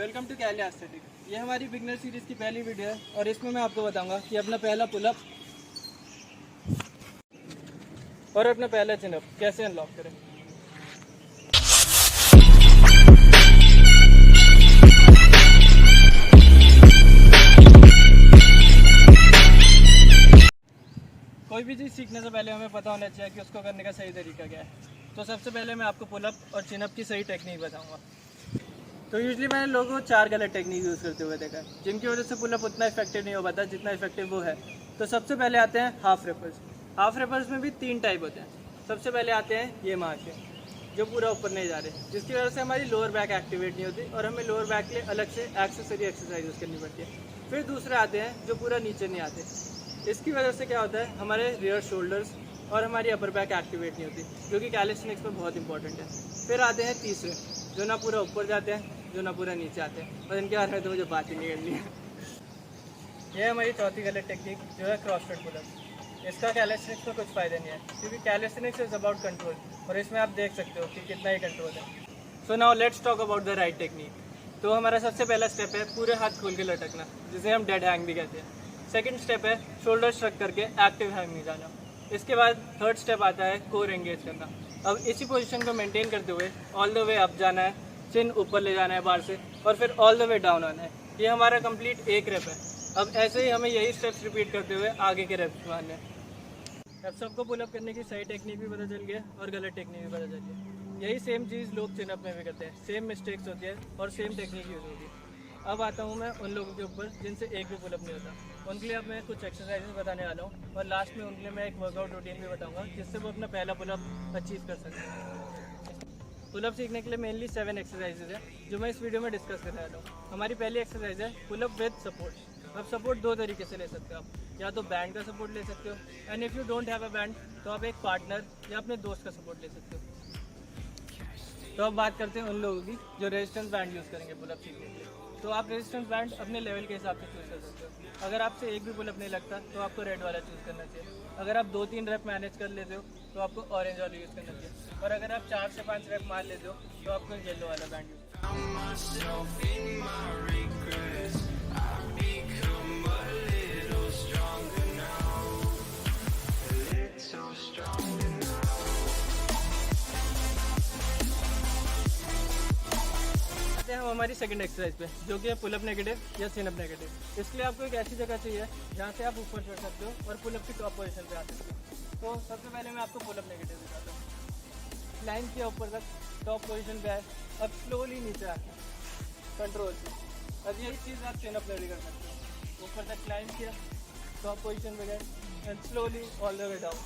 Welcome to कैले aesthetic. ये हमारी बिगनर सीरीज़ की पहली वीडियो है और इसमें मैं आपको बताऊंगा कि अपना पहला पुलअप और अपना पहला चिनअप कैसे अनलॉक करें। कोई भी चीज़ सीखने से पहले हमें पता होना चाहिए कि उसको करने का सही तरीका क्या है। तो सबसे पहले मैं आपको पुलअप और चिनअप की सही टेक्निक बताऊंगा। तो यूजली मैंने लोगों को 4 गलत टेक्निक यूज़ करते हुए देखा है, जिनकी वजह से पुलअप उतना इफेक्टिव नहीं हो पाता जितना इफेक्टिव वो है। तो सबसे पहले आते हैं हाफ रेपर्स। हाफ रेपर्स में भी 3 टाइप होते हैं। सबसे पहले आते हैं ये मार के, जो पूरा ऊपर नहीं जा रहे, जिसकी वजह से हमारी लोअर बैक एक्टिवेट नहीं होती और हमें लोअर बैक के लिए अलग से एक्सेसरी एक्सरसाइज करनी पड़ती है। फिर दूसरे आते हैं जो पूरा नीचे नहीं आते। इसकी वजह से क्या होता है, हमारे रियर शोल्डर्स और हमारी अपर बैक एक्टिवेट नहीं होती, जो कि कैलिस्थेनिक्स में बहुत इंपॉर्टेंट है। फिर आते हैं तीसरे, जो ना पूरा ऊपर जाते हैं, जो ना पूरा नीचे आते हैं, और इनके बारे में तो मुझे बात ही नहीं करनी है। यह हमारी चौथी गलत टेक्निक जो है क्रॉसफिट पुलअप। इसका कैलिस्थेनिक्स में कुछ फ़ायदा नहीं है, क्योंकि कैलिस्थेनिक्स इज अबाउट कंट्रोल, और इसमें आप देख सकते हो कि कितना ही कंट्रोल है। So now let's talk about the right technique. तो हमारा सबसे पहला स्टेप है पूरे हाथ खोल के लटकना, जिसे हम डेड हैंग भी कहते हैं। सेकंड स्टेप है शोल्डर स्ट्रक करके एक्टिव हैंग में जाना। इसके बाद थर्ड स्टेप आता है कोर एंगेज करना। अब इसी पोजीशन को मेंटेन करते हुए ऑल द वे अप जाना है, चिन ऊपर ले जाना है बार से, और फिर ऑल द वे डाउन आना है। ये हमारा कंप्लीट एक रेप है। अब ऐसे ही हमें यही स्टेप्स रिपीट करते हुए आगे के रेप्स मारने हैं। अब सबको पुलअप करने की सही टेक्निक भी पता चल गया और गलत टेक्निक भी पता चल गया। यही सेम चीज़ लोग चिनअप में भी करते हैं, सेम मिस्टेक्स होती है और सेम टेक्निक यूज़ होती है। अब आता हूँ मैं उन लोगों के ऊपर जिनसे एक भी पुलअप नहीं होता। उनके लिए अब मैं कुछ एक्सरसाइजेस बताने वाला हूँ, और लास्ट में उनके लिए मैं एक वर्कआउट रूटीन भी बताऊँगा, जिससे वो अपना पहला पुलअप अचीव कर सकें। पुलअप सीखने के लिए मेनली 7 एक्सरसाइजेज है, जो मैं इस वीडियो में डिस्कस करने वाला हूँ। हमारी पहली एक्सरसाइज है पुलअप विद सपोर्ट। अब सपोर्ट 2 तरीके से ले सकते हो आप, या तो बैंड का सपोर्ट ले सकते हो, and if you don't have a band तो आप एक पार्टनर या अपने दोस्त का सपोर्ट ले सकते हो। तो अब बात करते हैं उन लोगों की जो रेजिस्टेंस बैंड यूज़ करेंगे पुलअप सीखने के लिए। तो आप रेजिस्टेंस बैंड अपने लेवल के हिसाब से चूज़ कर सकते हो। अगर आपसे एक भी पुलअप नहीं लगता तो आपको रेड वाला चूज़ करना चाहिए। अगर आप 2-3 रेप मैनेज कर लेते हो तो आपको ऑरेंज वाला यूज़ करना चाहिए, और अगर आप 4 से 5 रेप मार लेते हो तो आपको येलो वाला बैंड यूज़ हम हमारी सेकंड एक्सरसाइज पे, जो कि है पुलअप नेगेटिव या सिन अप नेगेटिव। इसके लिए आपको एक ऐसी जगह चाहिए जहाँ से आप ऊपर चढ़ सकते हो और पुलअप की टॉप पोजीशन पे आ सकते हो। तो सबसे पहले मैं आपको पुलअप नेगेटिव दिखाता हूँ। लाइन किया ऊपर तक, टॉप पोजीशन पे आए, अब स्लोली नीचे आए कंट्रोल से। अब यही चीज़ आप सिन अप में भी कर सकते हो। ऊपर तक क्लाइंब किया, टॉप पोजीशन पे गए, and slowly all the way down.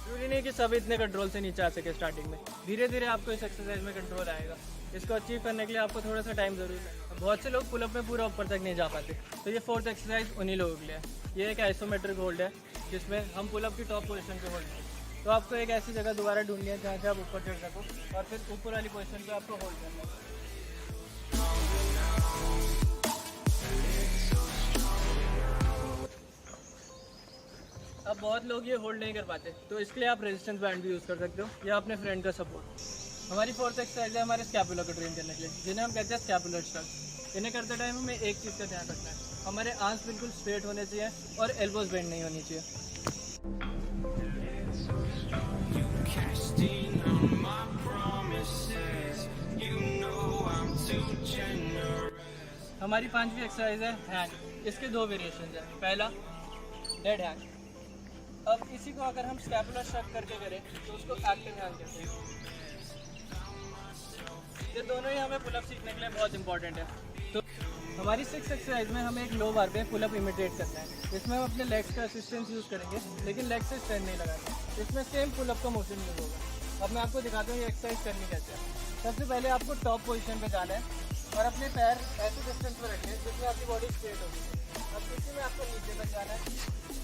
जरूरी नहीं कि सब इतने कंट्रोल से नीचे आ सके स्टार्टिंग में, धीरे धीरे आपको इस एक्सरसाइज में कंट्रोल आएगा। इसको अचीव करने के लिए आपको थोड़ा सा टाइम ज़रूर है। बहुत से लोग पुलअप में पूरा ऊपर तक नहीं जा पाते, तो ये 4th एक्सरसाइज उन्हीं लोगों के लिए है। ये एक आइसोमेट्रिक होल्ड है, जिसमें हम पुलअप की टॉप पोजीशन पे होल्ड करें। तो आपको एक ऐसी जगह दोबारा ढूंढनी है जहाँ से आप ऊपर चढ़ सको, और फिर ऊपर वाली पोजीशन पे आपको होल्ड करना है। अब बहुत लोग ये होल्ड नहीं कर पाते, तो इसके लिए आप रेजिस्टेंस बैंड भी यूज़ कर सकते हो, या अपने फ्रेंड का सपोर्ट। हमारी 4th एक्सरसाइज है हमारे स्कैपुला को ट्रेन करने के लिए, जिन्हें हम कहते हैं स्कैपुलर स्ट्रक। इन्हें करते टाइम हमें एक चीज़ का ध्यान रखना है, हमारे आर्म्स बिल्कुल स्ट्रेट होने चाहिए और एल्बोज बेंड नहीं होनी चाहिए। हमारी 5वीं एक्सरसाइज है हैंग। इसके 2 वेरिएशन हैं। पहला डेड हैंग। अब इसी को अगर हम स्कैपुलर स्ट्रक करके करें तो उसको एक्टिव हैंग कहते हैं। ये दोनों ही हमें पुलअप सीखने के लिए बहुत इंपॉर्टेंट है। तो हमारी 6th एक्सरसाइज में हमें एक लो बार पे पुलअप इमिटेट करना है। इसमें हम अपने लेग्स का असिस्टेंस यूज़ करेंगे, लेकिन लेग से स्ट्रेंथ नहीं लगाएंगे। इसमें सेम पुलअप का मोशन यूज़ होगा। अब मैं आपको दिखाता हूँ ये एक्सरसाइज करनी कैसे है। सबसे पहले आपको टॉप पोजीशन पे जाना है और अपने पैर ऐसे डिस्टेंस पर रखिए जिसमें आपकी बॉडी स्ट्रेट होगी। अब इसी में आपको नीचे तक जाना है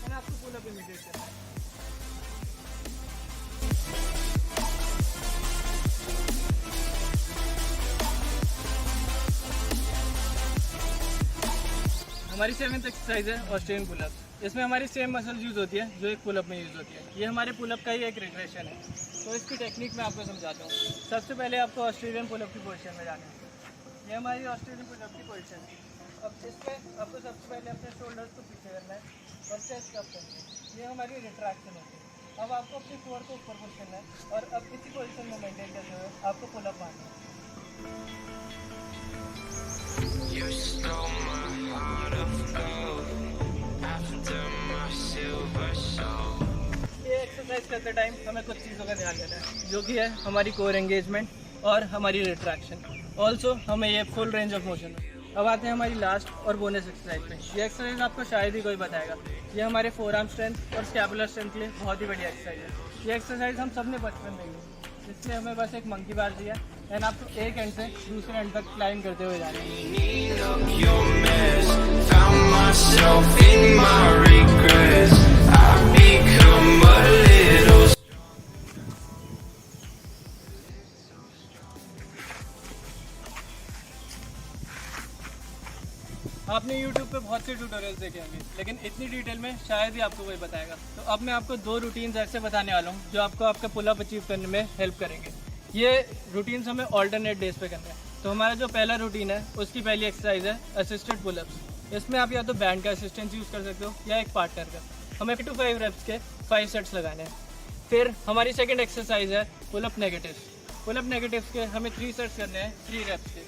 और आपको पुलअप इमिटेट करना है। हमारी 7th एक्सरसाइज है ऑस्ट्रेलियन पुलअप। इसमें हमारी सेम मसल्स यूज़ होती है जो एक पुलअप में यूज़ होती है। ये हमारे पुलअप का ही एक रिग्रेशन है। तो इसकी टेक्निक मैं आपको समझाता हूँ। सबसे पहले आपको ऑस्ट्रेलियन पुलअप की पोजीशन में जाना है। ये हमारी ऑस्ट्रेलियन पुशअप की पोजीशन है। अब इसमें आपको सबसे पहले अपने शोल्डर्स को पीछे करना है और चेस्ट अप करनी है। ये हमारी रिट्रैक्शन होती है। अब आपको अपनी फ्लोर को ऊपर पुश करना है और अब इसी पोजीशन में मेंटेन करते हुए आपको पुल अप मारना है। You stole my heart of gold after my silver soul. ये एक्सरसाइज करते टाइम हमें कुछ चीज़ों का ध्यान देना है, जो कि है हमारी कोर एंगेजमेंट और हमारी रिट्रैक्शन। ऑल्सो हमें ये फुल रेंज ऑफ मोशन। अब आते हैं हमारी लास्ट और बोनस एक्सरसाइज पे। ये एक्सरसाइज आपको शायद ही कोई बताएगा। ये हमारे फोर आर्म स्ट्रेंथ और स्कैपुलर स्ट्रेंथ के लिए बहुत ही बढ़िया एक्सरसाइज है। ये एक्सरसाइज हम सब ने बचपन में की, इसलिए हमें बस एक मंकी बार दिया एंड आपको एक एंड से दूसरे एंड तक क्लाइंब करते हुए जाना है। आपने YouTube पे बहुत से ट्यूटोरियल्स देखे होंगे, लेकिन इतनी डिटेल में शायद ही आपको कोई बताएगा। तो अब मैं आपको 2 रूटीन्स ऐसे बताने वाला हूँ जो आपको आपका पुल अप अचीव करने में हेल्प करेंगे। ये रूटीन्स हमें ऑल्टरनेट डेज पे करना है। तो हमारा जो पहला रूटीन है उसकी पहली एक्सरसाइज है असिस्टेड पुलअप्स। इसमें आप या तो बैंड का असिस्टेंस यूज़ कर सकते हो या एक पार्टनर का। हमें 2 to 5 रेप्स के 5 सेट्स लगाने हैं। फिर हमारी सेकेंड एक्सरसाइज है पुलअप नेगेटिव्स। पुलअप नेगेटिव्स के हमें 3 सेट्स करने हैं 3 रेप्स के।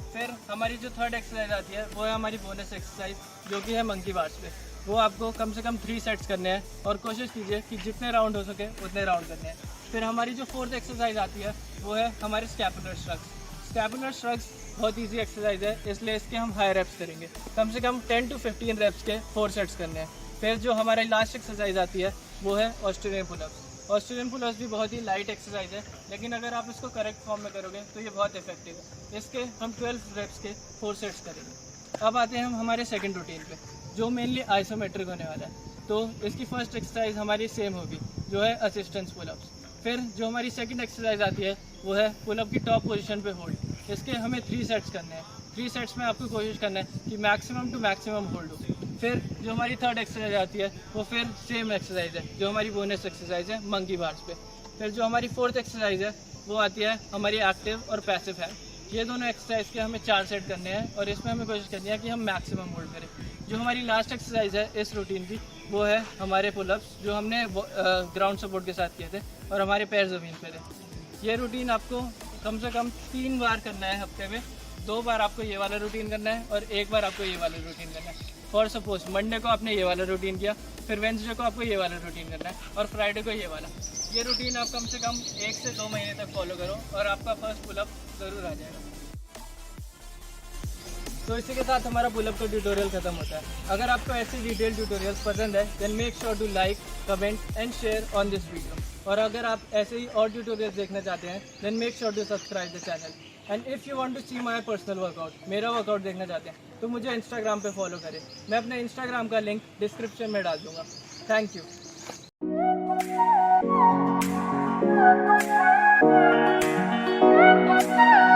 फिर हमारी जो थर्ड एक्सरसाइज आती है वो है हमारी बोनस एक्सरसाइज, जो कि है मंकी बार्स पे। वो आपको कम से कम 3 सेट्स करने हैं और कोशिश कीजिए कि जितने राउंड हो सके उतने राउंड करने हैं। फिर हमारी जो फोर्थ एक्सरसाइज आती है वो है हमारे स्कैपुलर श्रग्स। स्कैपुलर श्रग्स बहुत ईजी एक्सरसाइज है, इसलिए इसके हम हाई रेप्स करेंगे। कम से कम 10 to 15 रेप्स के 4 सेट्स करने हैं। फिर जो हमारी लास्ट एक्सरसाइज आती है वो है ऑस्ट्रेलियन पुलअप्स। ऑस्ट्रेलियन पुलअप्स भी बहुत ही लाइट एक्सरसाइज है, लेकिन अगर आप इसको करेक्ट फॉर्म में करोगे तो ये बहुत इफेक्टिव है। इसके हम 12 रेप्स के 4 सेट्स करेंगे। अब आते हैं हम हमारे सेकंड रूटीन पे, जो मेनली आइसोमेट्रिक होने वाला है। तो इसकी फर्स्ट एक्सरसाइज हमारी सेम होगी, जो है असिस्टेंस पुलअप्स। फिर जो हमारी सेकंड एक्सरसाइज आती है वो है पुलअप की टॉप पोजीशन पे होल्ड। इसके हमें 3 सेट्स करने हैं। 3 सेट्स में आपको कोशिश करना है कि मैक्सिमम टू मैक्सिमम होल्ड हो। फिर जो हमारी थर्ड एक्सरसाइज आती है वो फिर सेम एक्सरसाइज है, जो हमारी बोनस एक्सरसाइज है मंकी बार्स पे। फिर जो हमारी फोर्थ एक्सरसाइज है वो आती है हमारी एक्टिव और पैसिव है। ये दोनों एक्सरसाइज के हमें 4 सेट करने हैं और इसमें हमें कोशिश करनी है कि हम मैक्सिमम होल्ड करें। जो हमारी लास्ट एक्सरसाइज है इस रूटीन की वो है हमारे पुलअप्स, जो हमने ग्राउंड सपोर्ट के साथ किए थे और हमारे पैर ज़मीन पे थे। ये रूटीन आपको कम से कम 3 बार करना है हफ्ते में। 2 बार आपको ये वाला रूटीन करना है और 1 बार आपको ये वाला रूटीन करना है। फॉर सपोज मंडे को आपने ये वाला रूटीन किया, फिर वेंसडे को आपको ये वाला रूटीन करना है और फ्राइडे को ये वाला। ये रूटीन आप कम से कम 1 से 2 महीने तक फॉलो करो और आपका फर्स्ट पुलअप ज़रूर आ जाएगा। तो इसी के साथ हमारा पुलअप का ट्यूटोरियल खत्म होता है। अगर आपको ऐसे डिटेल ट्यूटोरियल्स पसंद है then make sure to like, comment and share on this video. और अगर आप ऐसे ही और ट्यूटोरियल्स देखना चाहते हैं then make sure to subscribe the channel. And if you want to see my personal workout, मेरा वर्कआउट देखना चाहते हैं तो मुझे इंस्टाग्राम पे फॉलो करें। मैं अपने इंस्टाग्राम का लिंक डिस्क्रिप्शन में डाल दूँगा। Thank you.